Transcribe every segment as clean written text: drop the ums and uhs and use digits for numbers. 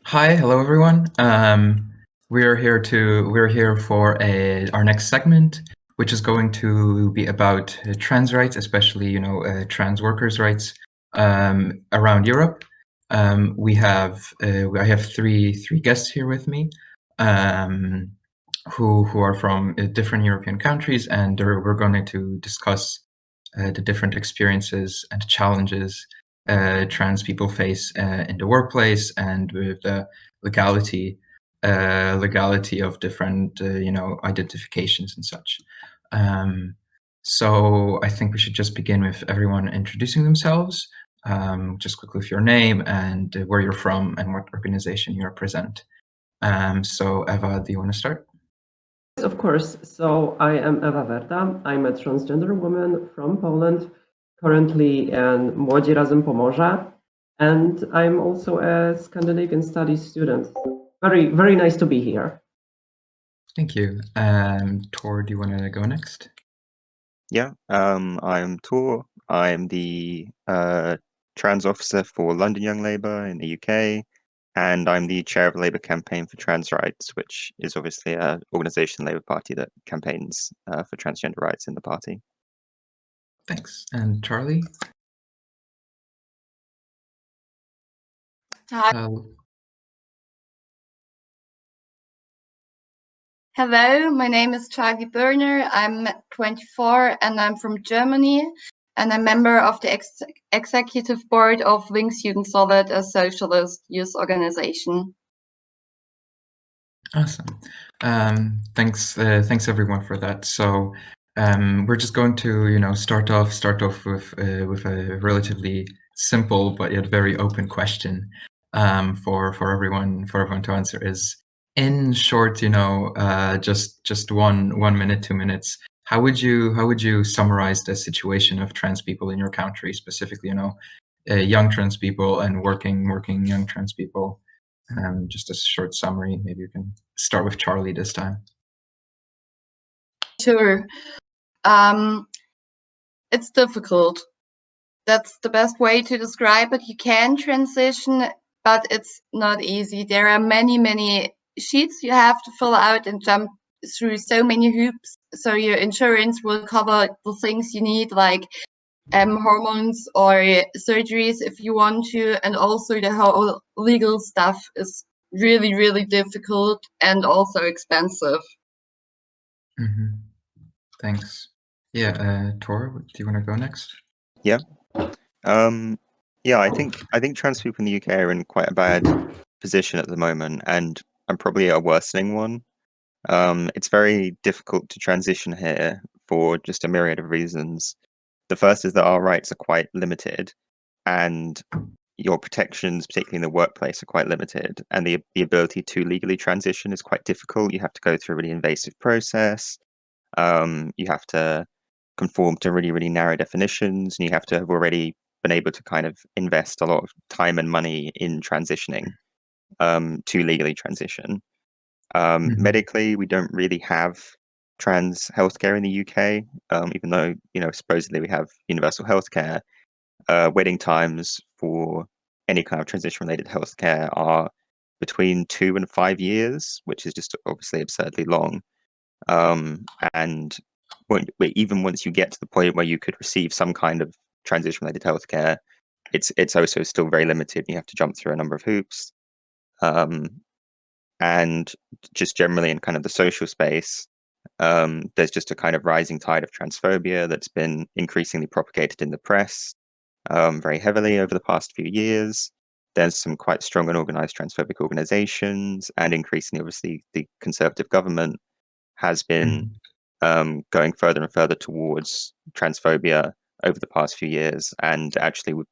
Hi, hello everyone. We're here for our next segment, which is going to be about trans rights, especially trans workers' rights around Europe. I have three guests here with me, who are from different European countries, and we're going to discuss the different experiences and challenges trans people face in the workplace, and with the legality of different identifications and such. So I think we should just begin with everyone introducing themselves, just quickly with your name and where you're from and what organization you represent. So Eva, do you want to start? Of course. So I am Ewa Werda. I'm a transgender woman from Poland, currently in Młodzi Razem Pomorza, and I'm also a Scandinavian studies student. Very, very nice to be here. Thank you. Torr, do you want to go next? Yeah, I'm Torr. I'm the trans officer for London Young Labour in the UK, and I'm the chair of the Labour Campaign for Trans Rights, which is obviously an organisation, the Labour Party, that campaigns for transgender rights in the party. Thanks. And Charlie? Hi. Hello, my name is Charlie Berner. I'm 24 and I'm from Germany, and I'm a member of the executive board of Linksjugend, a socialist youth organization. Awesome. Thanks everyone for that. So we're just going to start off with a relatively simple but yet very open question for everyone to answer. Is, in short, just 1 minute, 2 minutes, how would you summarize the situation of trans people in your country, specifically young trans people and working young trans people? Just a short summary. Maybe you can start with Charlie this time. Sure. It's difficult. That's the best way to describe it. You can transition, but it's not easy. There are many sheets you have to fill out and jump through so many hoops. So your insurance will cover the things you need, like hormones or surgeries if you want to, and also the whole legal stuff is really difficult and also expensive. Mm-hmm. Thanks. Yeah, Torr, do you want to go next? Yeah. I think trans people in the UK are in quite a bad position at the moment, and probably a worsening one. It's very difficult to transition here for just a myriad of reasons. The first is that our rights are quite limited, and your protections, particularly in the workplace, are quite limited, and the ability to legally transition is quite difficult. You have to go through a really invasive process. You have to conform to really narrow definitions, and you have to have already been able to kind of invest a lot of time and money in transitioning to legally transition. Medically, we don't really have trans healthcare in the UK, even though supposedly we have universal healthcare. Waiting times for any kind of transition-related healthcare are between 2 and 5 years, which is just obviously absurdly long. And even once you get to the point where you could receive some kind of transition-related healthcare, it's also still very limited. You have to jump through a number of hoops. And just generally in kind of the social space, there's just a kind of rising tide of transphobia that's been increasingly propagated in the press very heavily over the past few years. There's some quite strong and organized transphobic organizations, and increasingly, obviously, the Conservative government has been going further and further towards transphobia over the past few years, and actually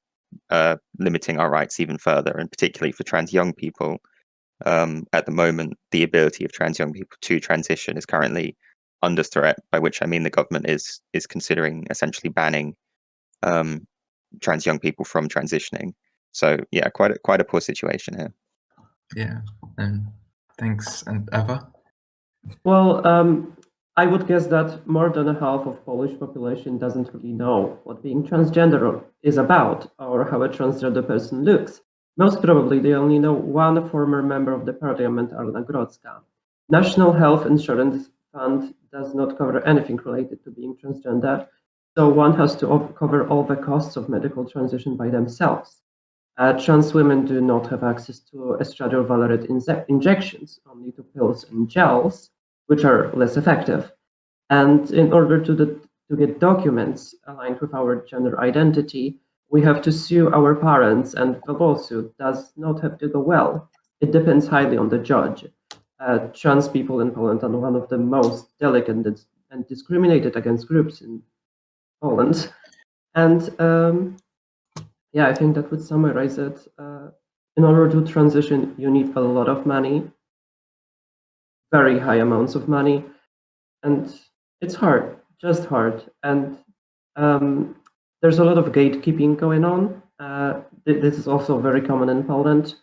limiting our rights even further, and particularly for trans young people. At the moment, the ability of trans young people to transition is currently under threat, by which I mean the government is considering essentially banning trans young people from transitioning. So yeah, quite a poor situation here. Yeah, and thanks. And Eva? Well, I would guess that more than half of Polish population doesn't really know what being transgender is about or how a transgender person looks. Most probably they only know one former member of the parliament, Arna Grodzka. National Health Insurance Fund does not cover anything related to being transgender, so one has to cover all the costs of medical transition by themselves. Trans women do not have access to estradiol valerate injections, only to pills and gels, which are less effective. And in order to get documents aligned with our gender identity, we have to sue our parents, and the lawsuit does not have to go well. It depends highly on the judge. Trans people in Poland are one of the most delicate and discriminated against groups in Poland. And yeah, I think that would summarize it. In order to transition, you need a lot of money, very high amounts of money, and it's hard, just hard. And there's a lot of gatekeeping going on. This is also very common in Poland.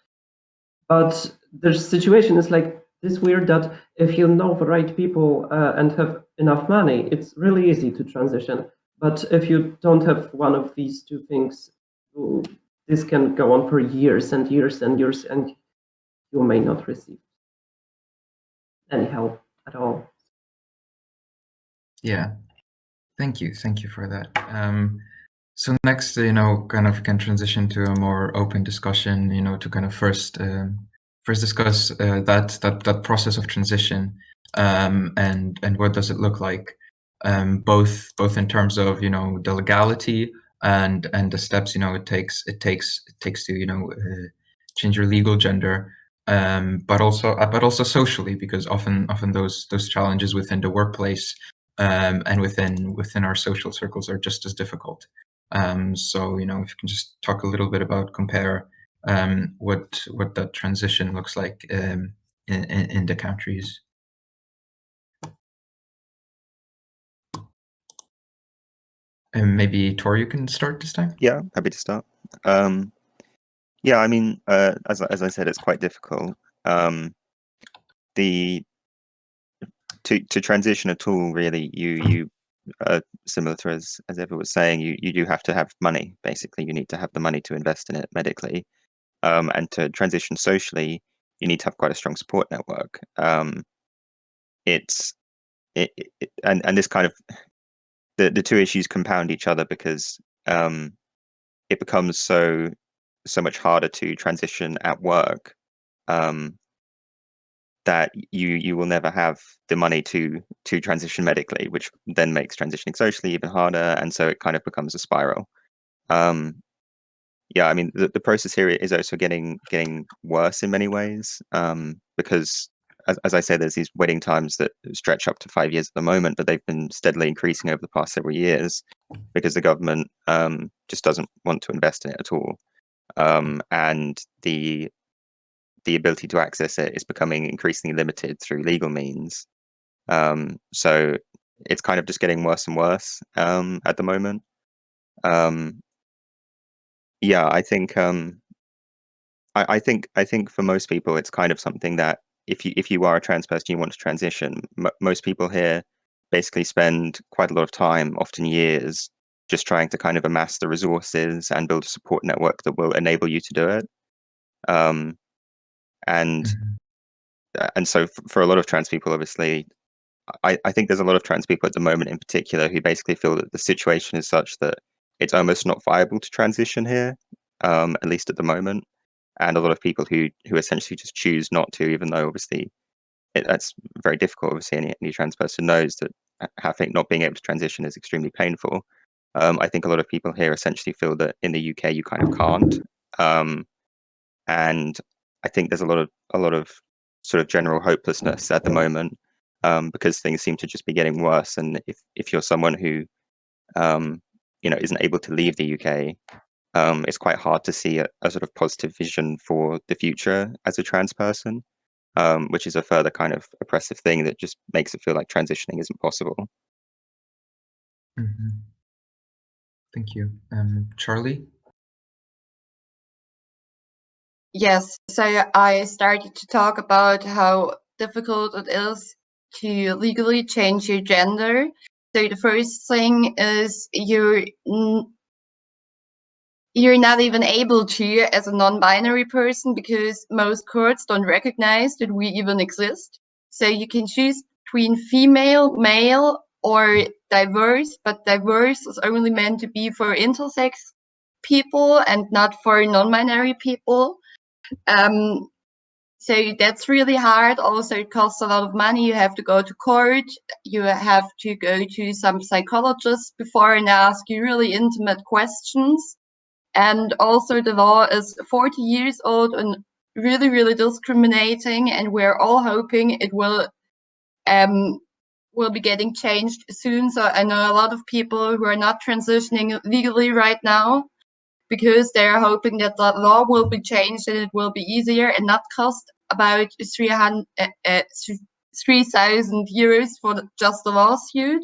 But the situation is like this weird that if you know the right people and have enough money, it's really easy to transition. But if you don't have one of these two things, this can go on for years and years and years, and you may not receive any help at all. Yeah, thank you for that. So next, kind of can transition to a more open discussion. To kind of first discuss that process of transition, and what does it look like, both in terms of the legality and the steps it takes to change your legal gender, but also socially, because often those challenges within the workplace and within our social circles are just as difficult. So if you can just talk a little bit about compare what that transition looks like in the countries. And maybe Torr, you can start this time. Yeah, happy to start. Yeah, I mean, as I said, it's quite difficult. To transition at all, really, you similar to as Eva was saying, you do have to have money. Basically, you need to have the money to invest in it medically, and to transition socially, you need to have quite a strong support network. And this kind of the two issues compound each other, because it becomes so much harder to transition at work, that you will never have the money to transition medically, which then makes transitioning socially even harder, and so it kind of becomes a spiral. Yeah, I mean, the process here is also getting worse in many ways, because as I say, there's these waiting times that stretch up to 5 years at the moment, but they've been steadily increasing over the past several years because the government just doesn't want to invest in it at all, and the ability to access it is becoming increasingly limited through legal means. So it's kind of just getting worse and worse at the moment. Yeah, I think I think for most people it's kind of something that if you are a trans person, you want to transition. Most people here basically spend quite a lot of time, often years, just trying to kind of amass the resources and build a support network that will enable you to do it. And so for a lot of trans people, obviously, I think there's a lot of trans people at the moment in particular who basically feel that the situation is such that it's almost not viable to transition here, at least at the moment. And a lot of people who essentially just choose not to, even though obviously that's very difficult. Obviously, any trans person knows that having not being able to transition is extremely painful. I think a lot of people here essentially feel that in the UK you kind of can't, and I think there's a lot of sort of general hopelessness at the moment, because things seem to just be getting worse. And if you're someone who isn't able to leave the UK, it's quite hard to see a sort of positive vision for the future as a trans person, which is a further kind of oppressive thing that just makes it feel like transitioning isn't possible. Thank you. Charlie? Yes, so I started to talk about how difficult it is to legally change your gender. So the first thing is you're not even able to as a non-binary person, because most courts don't recognize that we even exist. So you can choose between female, male, or diverse, but diverse is only meant to be for intersex people and not for non-binary people. So that's really hard. Also, it costs a lot of money. You have to go to court. You have to go to some psychologists before and ask you really intimate questions. And also the law is 40 years old and really, really discriminating. And we're all hoping it will be getting changed soon. So I know a lot of people who are not transitioning legally right now, because they're hoping that the law will be changed and it will be easier and not cost about 3,000 euros for just the lawsuit.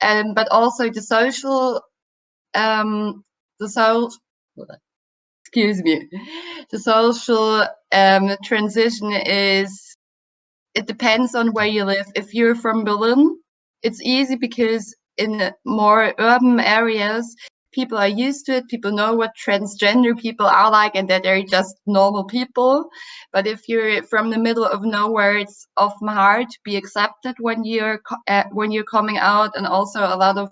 But also the social transition is, it depends on where you live. If you're from Berlin, it's easy because in more urban areas, people are used to it. People know what transgender people are like and that they're just normal people. But if you're from the middle of nowhere, it's often hard to be accepted when you're coming out. And also a lot of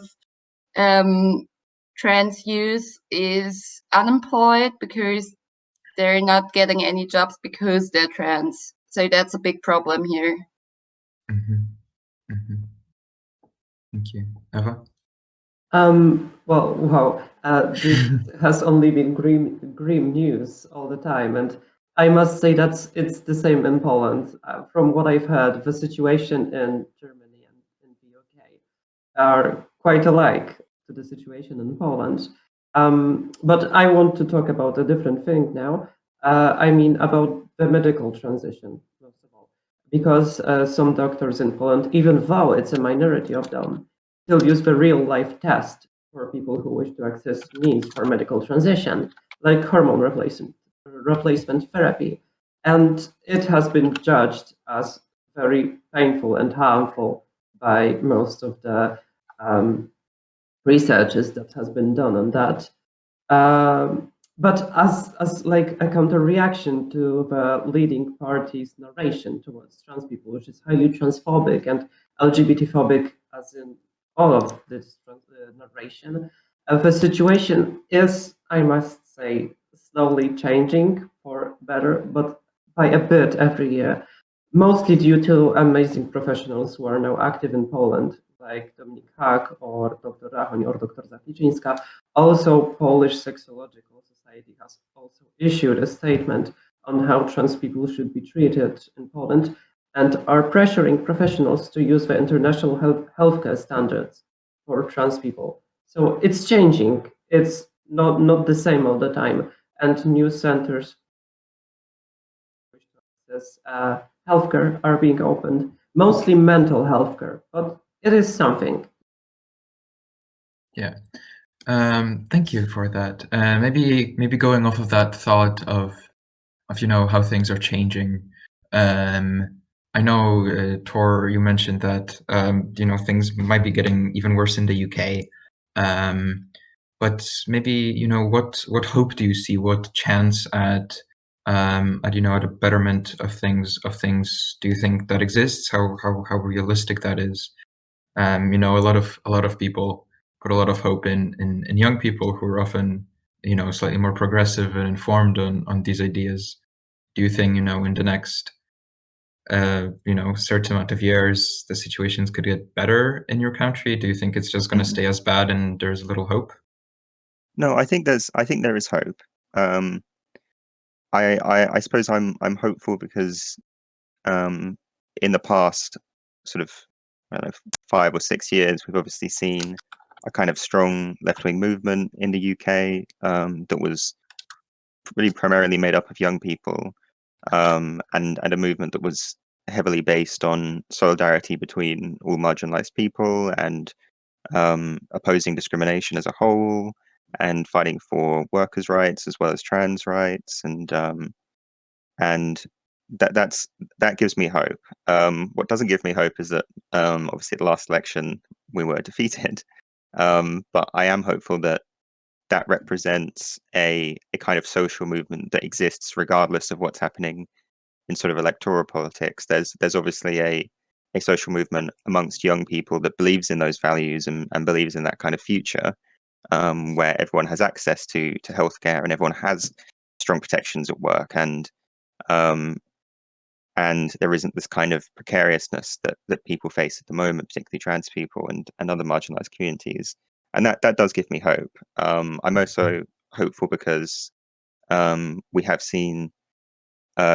trans youth is unemployed because they're not getting any jobs because they're trans. So that's a big problem here. Thank you. Eva? Well, wow, this has only been grim news all the time, and I must say that it's the same in Poland. From what I've heard, the situation in Germany and in the UK are quite alike to the situation in Poland. But I want to talk about a different thing now. I mean about the medical transition, first of all, because some doctors in Poland, even though it's a minority of them, still use the real-life test for people who wish to access means for medical transition, like hormone replacement therapy. And it has been judged as very painful and harmful by most of the researches that has been done on that. But as like a counter reaction to the leading party's narration towards trans people, which is highly transphobic and LGBT phobic, as in all of this narration, the situation is, I must say, slowly changing for better, but by a bit every year, mostly due to amazing professionals who are now active in Poland, like Dominik Hak or Dr. Rachoń or Dr. Zapliczyńska. Also, Polish Sexological Society has also issued a statement on how trans people should be treated in Poland and are pressuring professionals to use the international healthcare standards for trans people. So it's changing. It's not the same all the time. And new centers for access healthcare are being opened, mostly mental healthcare, but it is something. Yeah. Thank you for that. Maybe going off of that thought of how things are changing. I know, Torr, you mentioned that things might be getting even worse in the UK. But maybe what hope do you see? What chance at a betterment of things do you think that exists? How realistic that is? A lot of people put a lot of hope in young people who are often slightly more progressive and informed on these ideas. Do you think in the next certain amount of years the situations could get better in your country? Do you think it's just going to stay as bad and there's little hope? No, I think there is hope. I suppose I'm hopeful because in the past sort of, I don't know, 5 or 6 years, we've obviously seen a kind of strong left-wing movement in the UK that was really primarily made up of young people, and a movement that was heavily based on solidarity between all marginalized people and opposing discrimination as a whole and fighting for workers' rights as well as trans rights, and that gives me hope. What doesn't give me hope is that obviously at the last election we were defeated, but I am hopeful that that represents a kind of social movement that exists regardless of what's happening in sort of electoral politics. There's obviously a social movement amongst young people that believes in those values and believes in that kind of future, where everyone has access to healthcare and everyone has strong protections at work, and there isn't this kind of precariousness that people face at the moment, particularly trans people and other marginalized communities. And that does give me hope. I'm also hopeful because we have seen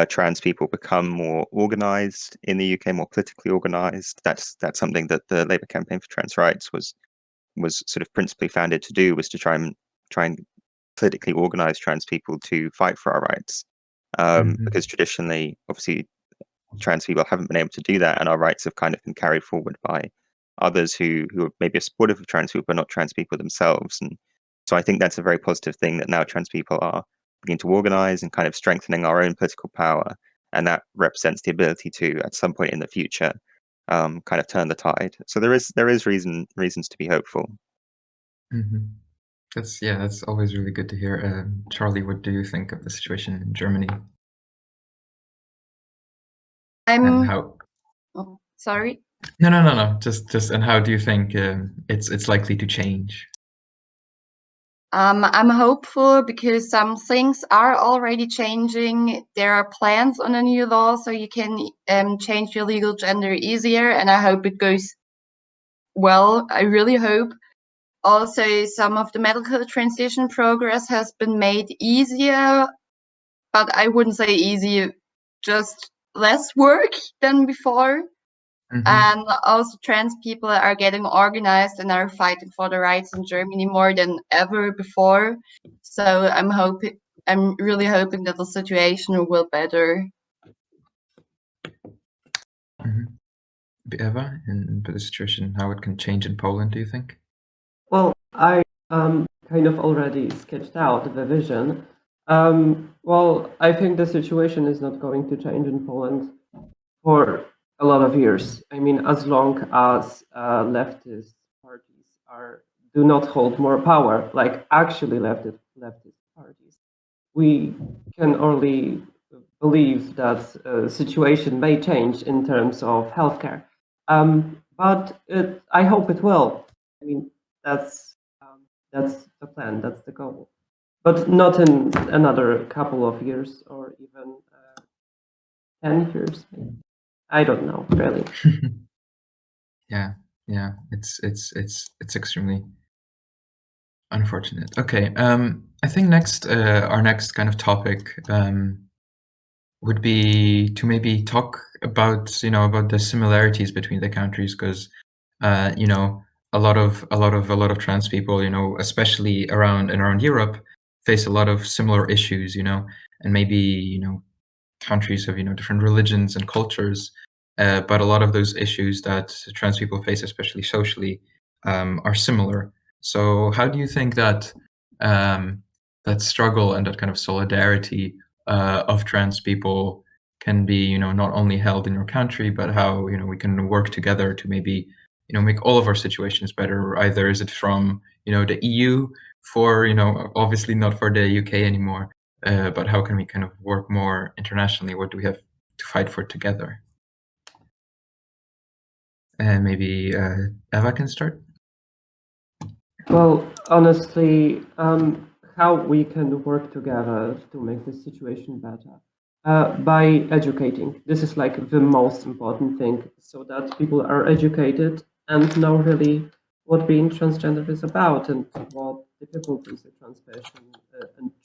trans people become more organized in the UK, more politically organized. That's something that the Labour campaign for trans rights was sort of principally founded to do, was to try and politically organize trans people to fight for our rights. Because traditionally, obviously, trans people haven't been able to do that, and our rights have kind of been carried forward by others who are maybe supportive of trans people but not trans people themselves. And so I think that's a very positive thing, that now trans people are beginning to organize and kind of strengthening our own political power, and that represents the ability to, at some point in the future, kind of turn the tide. So there is reasons to be hopeful. That's always really good to hear. Charlie, what do you think of the situation in Germany? And how? Oh, sorry. No. Just and how do you think it's likely to change? I'm hopeful because some things are already changing. There are plans on a new law, so you can change your legal gender easier, and I hope it goes well. I really hope. Also, some of the medical transition progress has been made easier, but I wouldn't say easy, just less work than before. And also trans people are getting organized and are fighting for their rights in Germany more than ever before. So I'm really hoping that the situation will better. Ewa, in the situation, how it can change in Poland, do you think? Well, I kind of already sketched out the vision. Well, I think the situation is not going to change in Poland for a lot of years. I mean, as long as leftist parties do not hold more power, like actually leftist parties, we can only believe that situation may change in terms of healthcare. But I hope it will. I mean, that's the plan, that's the goal, but not in another couple of years or even 10 years. Maybe. I don't know, really. Yeah, it's extremely unfortunate. Okay, I think our next kind of topic would be to maybe talk about the similarities between the countries, because a lot of trans people, especially around Europe, face a lot of similar issues, and maybe countries have different religions and cultures, but a lot of those issues that trans people face, especially socially, are similar. So how do you think that that struggle and that kind of solidarity of trans people can be not only held in your country, but how we can work together to maybe make all of our situations better? Either is it from the EU, for obviously not for the UK anymore, but how can we kind of work more internationally? What do we have to fight for together? And maybe Ewa can start. Well, honestly, how we can work together to make the situation better? By educating. This is like the most important thing, so that people are educated and know really what being transgender is about and what difficulties a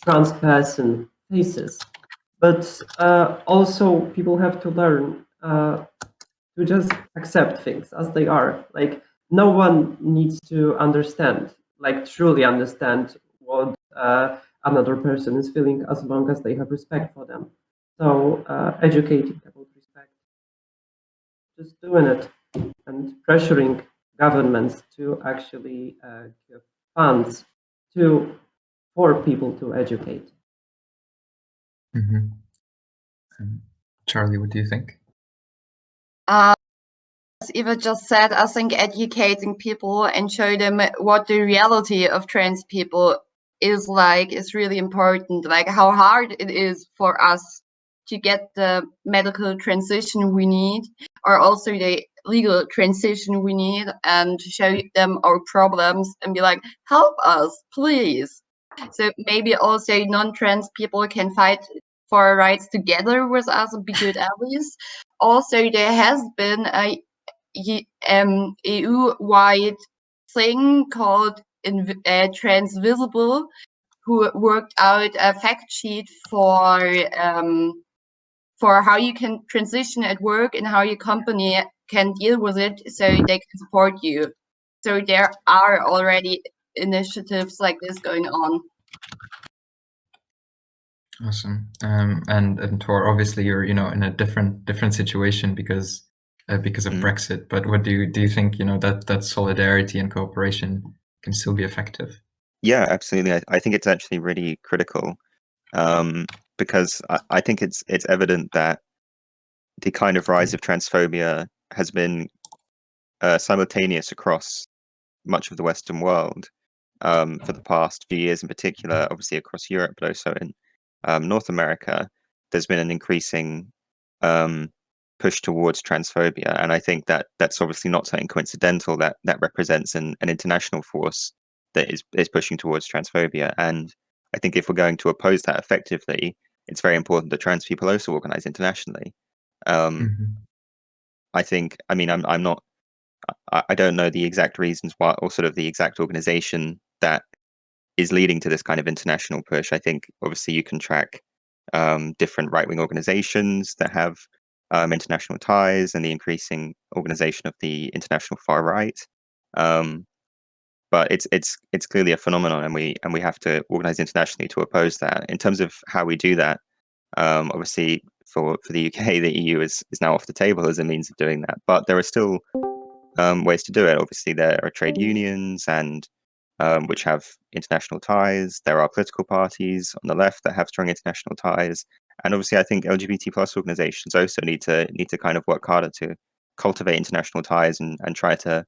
trans person faces. But also people have to learn to just accept things as they are. Like, no one needs to understand, like truly understand what another person is feeling, as long as they have respect for them. So educating about respect, just doing it, and pressuring governments to actually give funds for people to educate. Charlie, what do you think? As Eva just said, I think educating people and show them what the reality of trans people is really important, like how hard it is for us to get the medical transition we need, or also the legal transition we need, and to show them our problems and be like, help us, please. So maybe also non-trans people can fight for our rights together with us and be good allies. Also, there has been a EU-wide thing called Transvisible, who worked out a fact sheet for how you can transition at work and how your company can deal with it so they can support you. So there are already initiatives like this going on. Awesome. And Torr, obviously you're in a different situation because of Brexit. But what do you think that solidarity and cooperation can still be effective? Yeah, absolutely. I think it's actually really critical, because I think it's evident that the kind of rise of transphobia has been simultaneous across much of the Western world for the past few years, in particular, obviously across Europe, but also in North America. There's been an increasing push towards transphobia, and I think that that's obviously not something coincidental. That represents an international force that is pushing towards transphobia, and I think if we're going to oppose that effectively, it's very important that trans people also organize internationally. I think, I mean, I'm not, I don't know the exact reasons why, or sort of the exact organization that is leading to this kind of international push. I think obviously you can track different right-wing organizations that have international ties, and the increasing organization of the international far right. But it's clearly a phenomenon, and we have to organize internationally to oppose that. In terms of how we do that, obviously for the UK, the EU is now off the table as a means of doing that. But there are still ways to do it. Obviously, there are trade unions and which have international ties. There are political parties on the left that have strong international ties, and obviously, I think LGBT plus organizations also need to kind of work harder to cultivate international ties and try to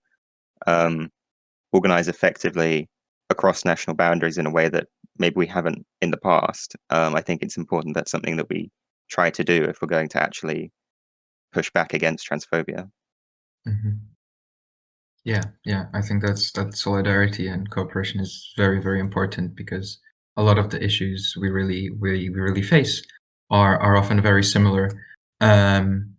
organize effectively across national boundaries in a way that maybe we haven't in the past. I think it's important. That's something that we try to do if we're going to actually push back against transphobia. Yeah, I think that solidarity and cooperation is very, very important, because a lot of the issues we really face are often very similar. And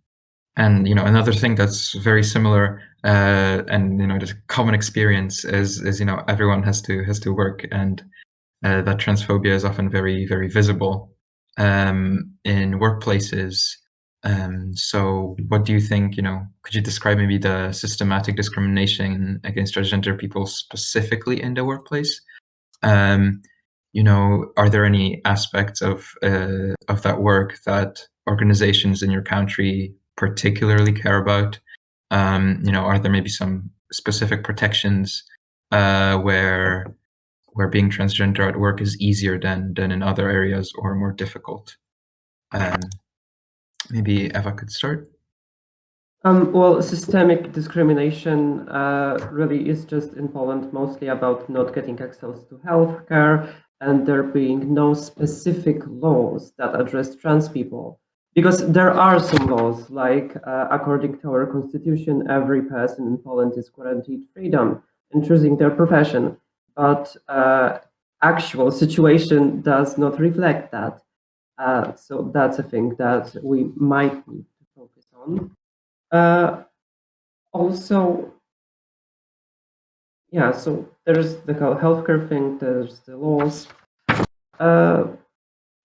another thing that's very similar, and the common experience is everyone has to work, and that transphobia is often very, very visible in workplaces. So what do you think, could you describe maybe the systematic discrimination against transgender people specifically in the workplace? Are there any aspects of that work that organizations in your country particularly care about? Are there maybe some specific protections where being transgender at work is easier than in other areas, or more difficult? Maybe Eva could start. Well, systemic discrimination really is just in Poland mostly about not getting access to healthcare, and there being no specific laws that address trans people. Because there are some laws, like according to our constitution, every person in Poland is guaranteed freedom in choosing their profession. But actual situation does not reflect that. So that's a thing that we might need to focus on. Also, yeah, so there's the healthcare thing, there's the laws.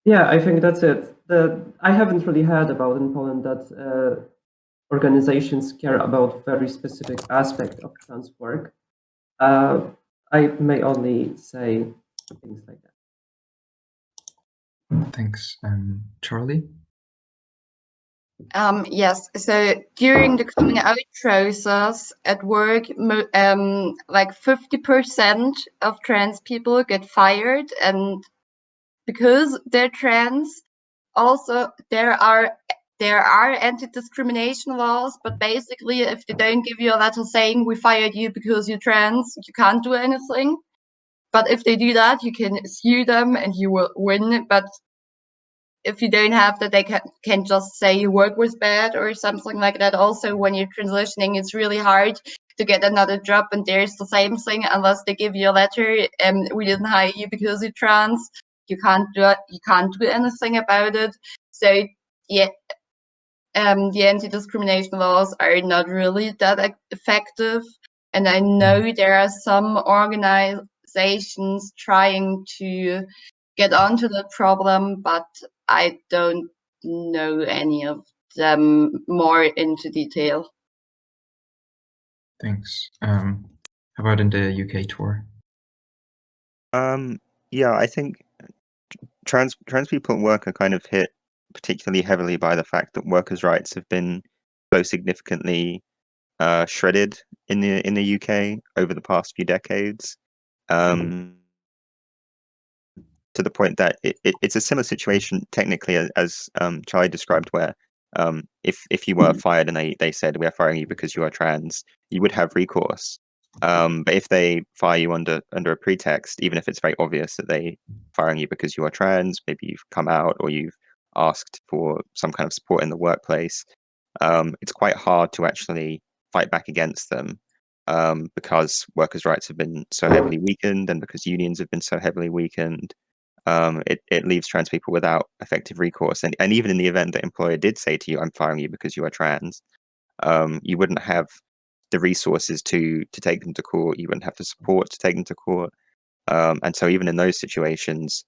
Yeah, I think that's it. I haven't really heard about in Poland that organizations care about very specific aspect of trans work. I may only say things like that. Thanks. Charlie? Yes, so during the coming out process at work, like 50% of trans people get fired, and because they're trans, also there are anti-discrimination laws, but basically if they don't give you a letter saying we fired you because you're trans, you can't do anything. But if they do that, you can sue them and you will win. But if you don't have that, they can just say your work was bad or something like that. Also, when you're transitioning, it's really hard to get another job, and there's the same thing. Unless they give you a letter, we didn't hire you because you're trans. You can't do it. You can't do anything about it. So yeah, the anti-discrimination laws are not really that effective. And I know there are some organizations trying to get onto the problem, but I don't know any of them more into detail. Thanks. How about in the UK tour? Yeah, I think trans people at work are kind of hit particularly heavily by the fact that workers' rights have been so significantly shredded in the UK over the past few decades. To the point that it's a similar situation technically as Charlie described, where if you were fired and they said, we are firing you because you are trans, you would have recourse. But if they fire you under a pretext, even if it's very obvious that they firing you because you are trans, maybe you've come out or you've asked for some kind of support in the workplace, it's quite hard to actually fight back against them, because workers' rights have been so heavily weakened and because unions have been so heavily weakened. It leaves trans people without effective recourse. And even in the event that employer did say to you, I'm firing you because you are trans, you wouldn't have the resources to take them to court. You wouldn't have the support to take them to court. And so even in those situations,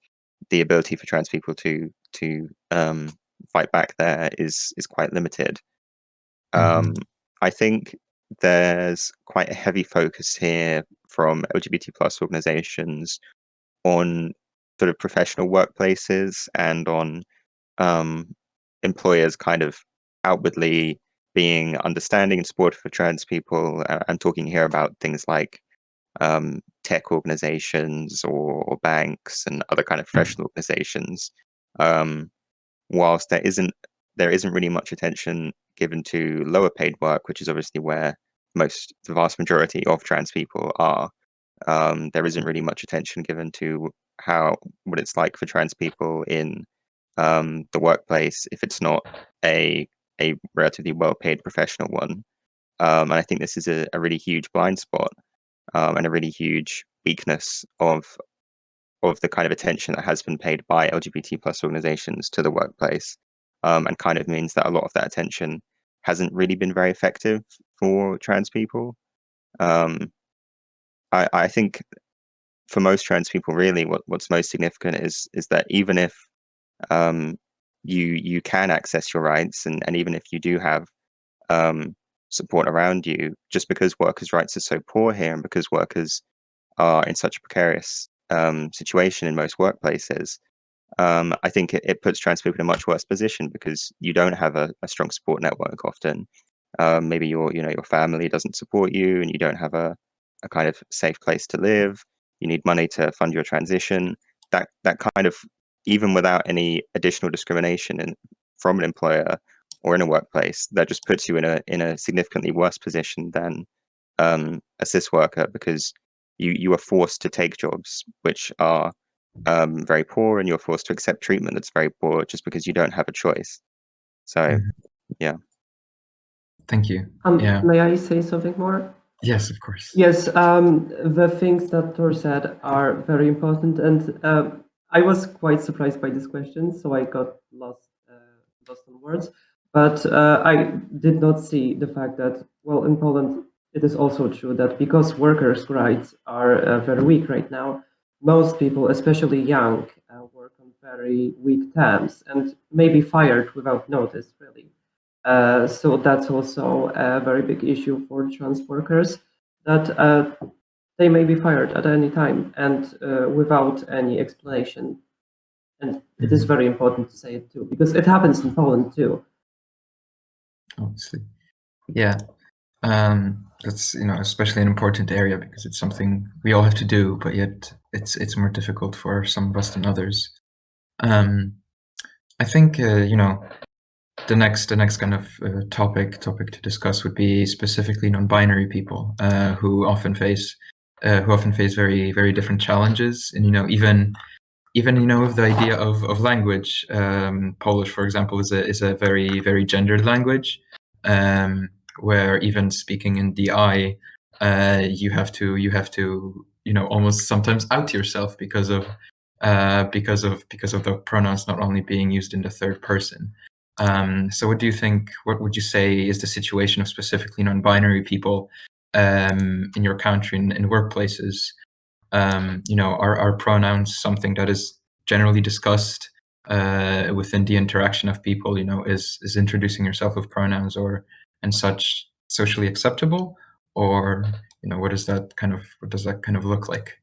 the ability for trans people to fight back there is quite limited. I think there's quite a heavy focus here from LGBT plus organizations on sort of professional workplaces and on employers kind of outwardly being understanding and supportive for trans people. I'm talking here about things like tech organizations or banks and other kind of professional organizations. Whilst there isn't really much attention given to lower paid work, which is obviously where the vast majority of trans people are. There isn't really much attention given to what it's like for trans people in the workplace if it's not a relatively well-paid professional one. And I think this is a really huge blind spot and a really huge weakness of the kind of attention that has been paid by LGBT plus organizations to the workplace, and kind of means that a lot of that attention hasn't really been very effective for trans people. I think for most trans people, really, what's most significant is that even if you can access your rights, and even if you do have support around you, just because workers' rights are so poor here, and because workers are in such a precarious situation in most workplaces, I think it puts trans people in a much worse position because you don't have a strong support network often. Maybe your family doesn't support you, and you don't have a kind of safe place to live. You need money to fund your transition. That kind of, even without any additional discrimination from an employer or in a workplace, that just puts you in a significantly worse position than a cis worker, because you are forced to take jobs which are very poor, and you're forced to accept treatment that's very poor just because you don't have a choice. So, yeah. Thank you. Yeah. May I say something more? Yes, of course. Yes, the things that Torr said are very important, and I was quite surprised by this question, so I got lost in words. But I did not see the fact that, well, in Poland, it is also true that because workers' rights are very weak right now, most people, especially young, work on very weak terms and may be fired without notice, really. So that's also a very big issue for trans workers, that they may be fired at any time and without any explanation. And it is very important to say it too, because it happens in Poland too. Obviously. Yeah. That's especially an important area because it's something we all have to do, but yet it's more difficult for some of us than others. I think the next kind of topic to discuss would be specifically non-binary people who often face who often face very, very different challenges. And, even with the idea of language, Polish, for example, is a very, very gendered language, where even speaking in DI, you have to almost sometimes out yourself because of the pronouns not only being used in the third person. So what would you say is the situation of specifically non-binary people in your country, in workplaces? Are pronouns something that is generally discussed within the interaction of people? Is introducing yourself with pronouns and such socially acceptable, or what does that kind of look like?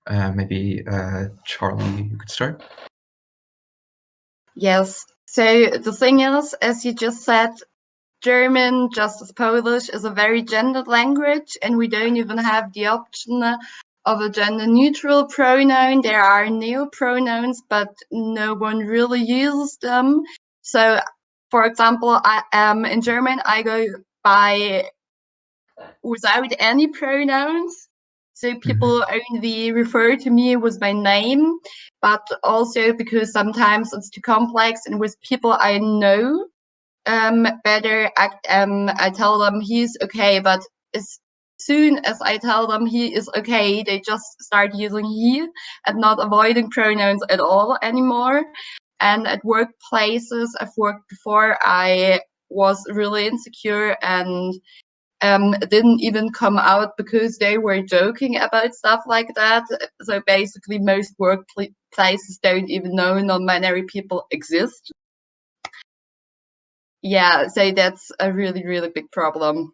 Maybe Charlie, you could start. Yes. So the thing is, as you just said, German, just as Polish, is a very gendered language, and we don't even have the option of a gender-neutral pronoun. There are neo-pronouns, but no one really uses them. So, for example, in German, I go by without any pronouns. So people only refer to me with my name, but also because sometimes it's too complex, and with people I know better, I tell them he's okay, but as soon as I tell them he is okay, they just start using he and not avoiding pronouns at all anymore. And at workplaces I've worked before, I was really insecure and didn't even come out because they were joking about stuff like that. So basically most workplaces don't even know non-binary people exist. Yeah, so that's a really, really big problem.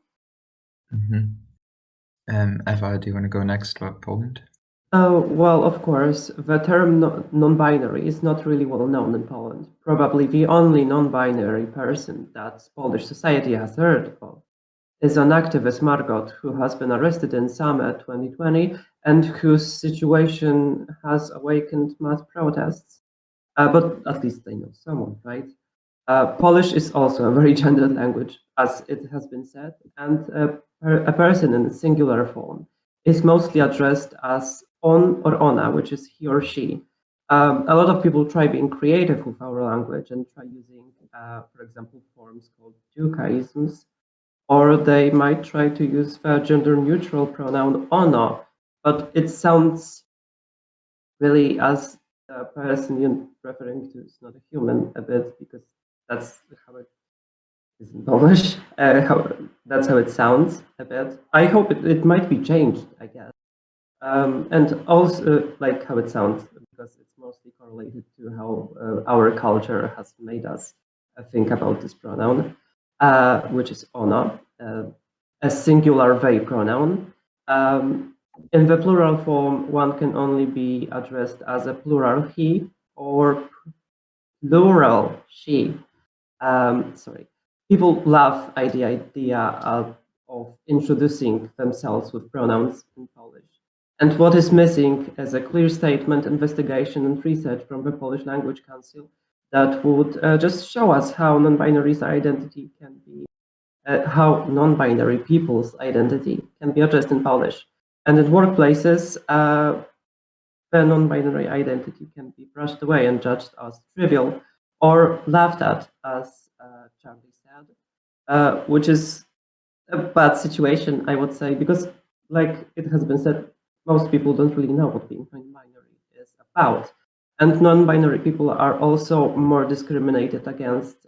Ewa, do you want to go next about Poland? Well, of course, the term non-binary is not really well known in Poland. Probably the only non-binary person that Polish society has heard of is an activist, Margot, who has been arrested in summer 2020 and whose situation has awakened mass protests. But at least they know someone, right? Polish is also a very gendered language, as it has been said, and a person in singular form is mostly addressed as on or ona, which is he or she. A lot of people try being creative with our language and try using, for example, forms called Jukaisms, or they might try to use the gender-neutral pronoun ona, but it sounds really as the person you're referring to is not a human a bit, because that's how it is in Polish. That's how it sounds a bit. I hope it might be changed, I guess. And also like how it sounds, because it's mostly correlated to how our culture has made us think about this pronoun, which is ona, a singular they pronoun. In the plural form, one can only be addressed as a plural he or plural she. Sorry. People laugh at the idea of introducing themselves with pronouns in Polish. And what is missing is a clear statement, investigation, and research from the Polish Language Council that would just show us how non-binary identity can be, how non-binary people's identity can be addressed in Polish. And in workplaces, the non-binary identity can be brushed away and judged as trivial or laughed at, as Charlie said, which is a bad situation, I would say, because, like it has been said, most people don't really know what being non-binary is about. And non-binary people are also more discriminated against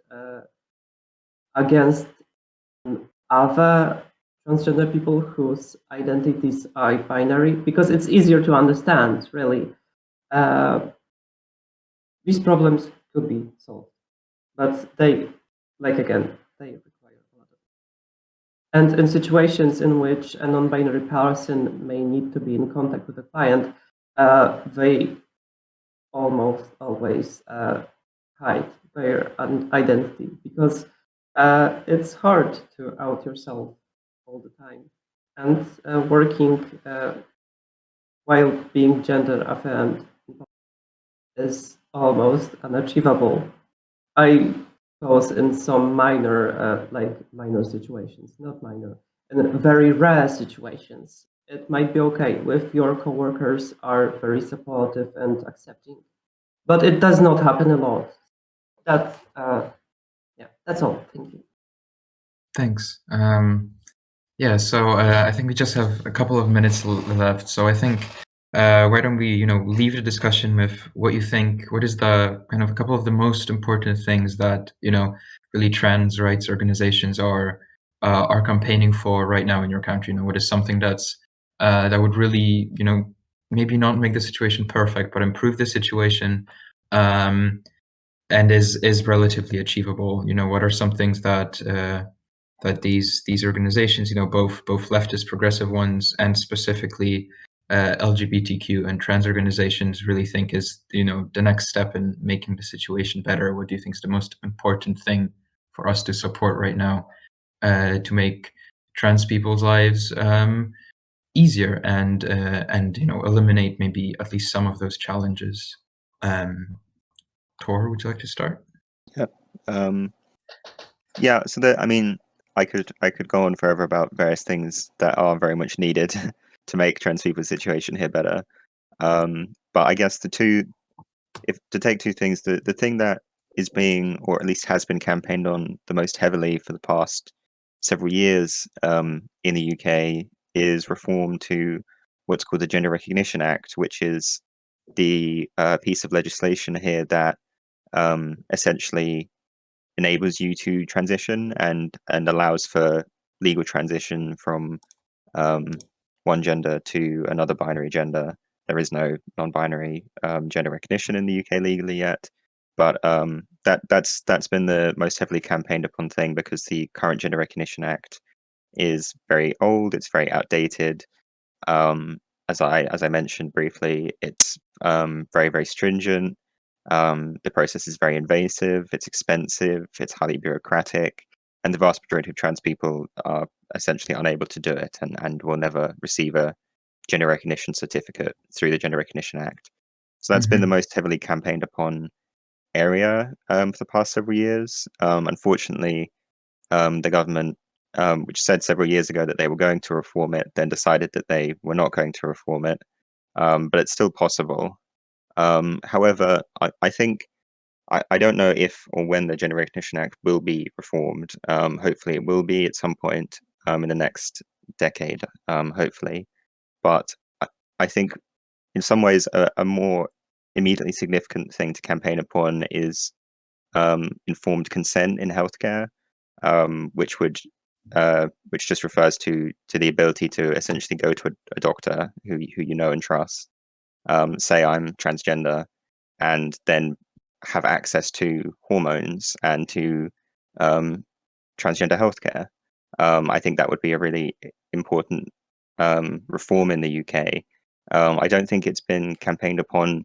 other transgender people whose identities are binary, because it's easier to understand, really. These problems could be solved, but they, like again, they require a lot of. And in situations in which a non-binary person may need to be in contact with a client, they almost always hide their identity, because it's hard to out yourself all the time, and working while being gender affirmed is almost unachievable. I suppose in some minor, like minor situations, not minor, in very rare situations, it might be okay if your coworkers are very supportive and accepting. But it does not happen a lot. That's yeah, that's all. Thank you. Thanks. Yeah, so I think we just have a couple of minutes left. So I think why don't we, leave the discussion with what you think, what is the kind of a couple of the most important things that, really trans rights organizations are campaigning for right now in your country? What is something that's that would really, maybe not make the situation perfect, but improve the situation, and is relatively achievable? What are some things that that these organizations, both leftist progressive ones and specifically LGBTQ and trans organizations, really think is the next step in making the situation better? What do you think is the most important thing for us to support right now to make trans people's lives easier and eliminate maybe at least some of those challenges? Torr, would you like to start? Yeah. So I could go on forever about various things that are very much needed to make trans people's situation here better. But I guess to take two things, the thing that is being, or at least has been, campaigned on the most heavily for the past several years in the UK is reform to what's called the Gender Recognition Act, which is the piece of legislation here that essentially enables you to transition and allows for legal transition from one gender to another binary gender. There is no non-binary gender recognition in the UK legally yet, but that's been the most heavily campaigned upon thing, because the current Gender Recognition Act is very old, it's very outdated. As I mentioned briefly, it's very, very stringent. The process is very invasive, it's expensive, it's highly bureaucratic, and the vast majority of trans people are essentially unable to do it and will never receive a gender recognition certificate through the Gender Recognition Act. So that's been the most heavily campaigned upon area for the past several years. Unfortunately, the government, which said several years ago that they were going to reform it, then decided that they were not going to reform it. But it's still possible. However, I think I don't know if or when the Gender Recognition Act will be reformed. Hopefully, it will be at some point in the next decade. Hopefully, but I think in some ways a more immediately significant thing to campaign upon is informed consent in healthcare, which just refers to the ability to essentially go to a doctor who you know and trust. Say I'm transgender, and then have access to hormones and to transgender healthcare. I think that would be a really important reform in the UK. I don't think it's been campaigned upon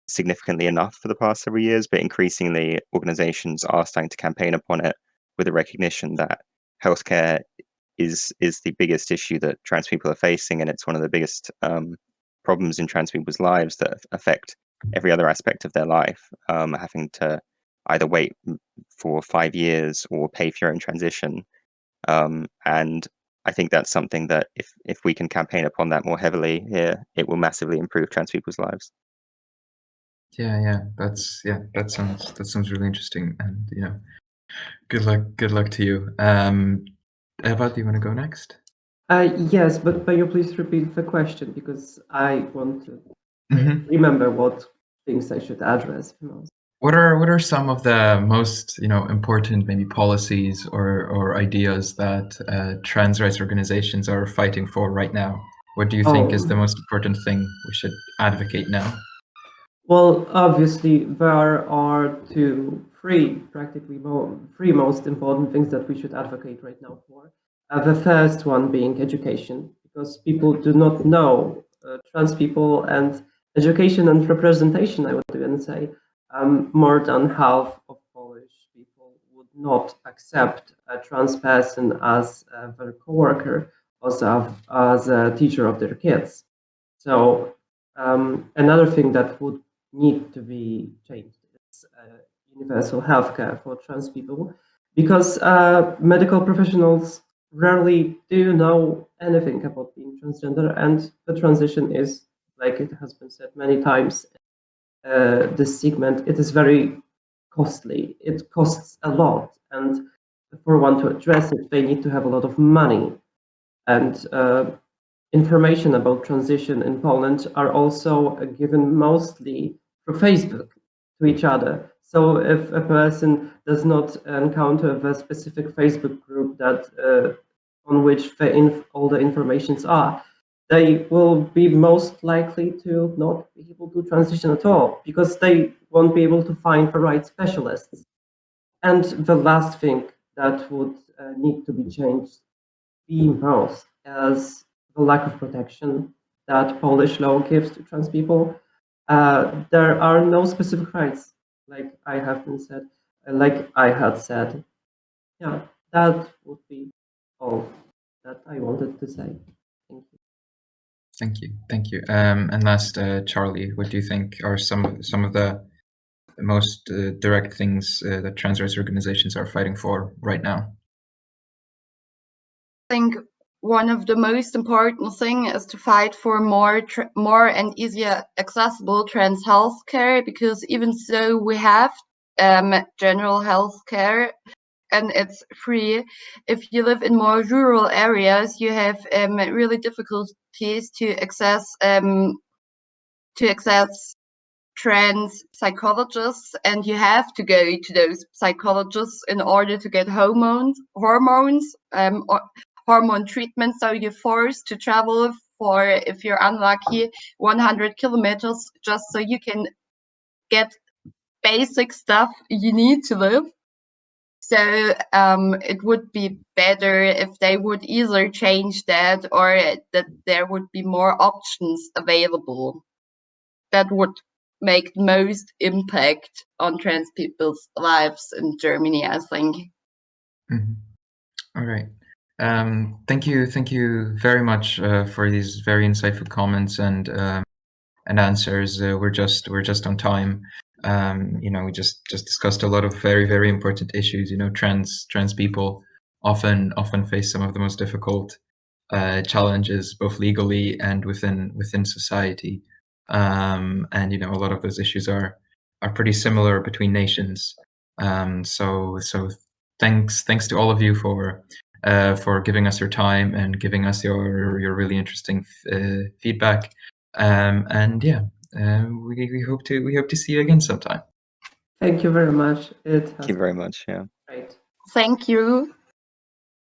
significantly enough for the past several years, but increasingly organizations are starting to campaign upon it with a recognition that healthcare is the biggest issue that trans people are facing, and it's one of the biggest problems in trans people's lives that affect every other aspect of their life. Having to either wait for 5 years or pay for your own transition. And I think that's something that if we can campaign upon that more heavily here, it will massively improve trans people's lives. That sounds really interesting, and good luck to you. Eva, do you want to go next? Yes, but you please repeat the question, because I want to remember what things I should address most. What are some of the most important maybe policies or ideas that trans rights organizations are fighting for right now? What do you think is the most important thing we should advocate now? Well, obviously there are three most important things that we should advocate right now for. The first one being education, because people do not know, trans people, and education and representation, I would even say, more than half of Polish people would not accept a trans person as their coworker, also as a teacher of their kids. So another thing that would need to be changed is universal healthcare for trans people, because medical professionals rarely do know anything about being transgender, and the transition is, like it has been said many times, this segment, it is very costly. It costs a lot, and for one to address it, they need to have a lot of money. And information about transition in Poland are also given mostly through Facebook to each other. So if a person does not encounter the specific Facebook group that on which all the informations are, they will be most likely to not be able to transition at all because they won't be able to find the right specialists. And the last thing that would need to be changed the most is the lack of protection that Polish law gives to trans people. There are no specific rights, like I had said. Yeah, that would be all that I wanted to say. Thank you. Thank you. And last, Charlie, what do you think are some of the most direct things that trans rights organizations are fighting for right now? I think one of the most important thing is to fight for more and easier accessible trans healthcare, because even so we have general healthcare and it's free. If you live in more rural areas, you have really difficulties to access trans psychologists, and you have to go to those psychologists in order to get hormones or hormone treatment. So you're forced to travel for, if you're unlucky, 100 kilometers just so you can get basic stuff you need to live. So it would be better if they would either change that or that there would be more options available. That would make most impact on trans people's lives in Germany, I think. Mm-hmm. All right. Thank you very much for these very insightful comments and answers. We're just on time. We just discussed a lot of very important issues. Trans people often face some of the most difficult challenges, both legally and within society. And a lot of those issues are pretty similar between nations. So thanks to all of you for giving us your time and giving us your really interesting feedback. And yeah, we hope to see you again sometime. Thank you very much. Thank you very much. Yeah. Great. Thank you.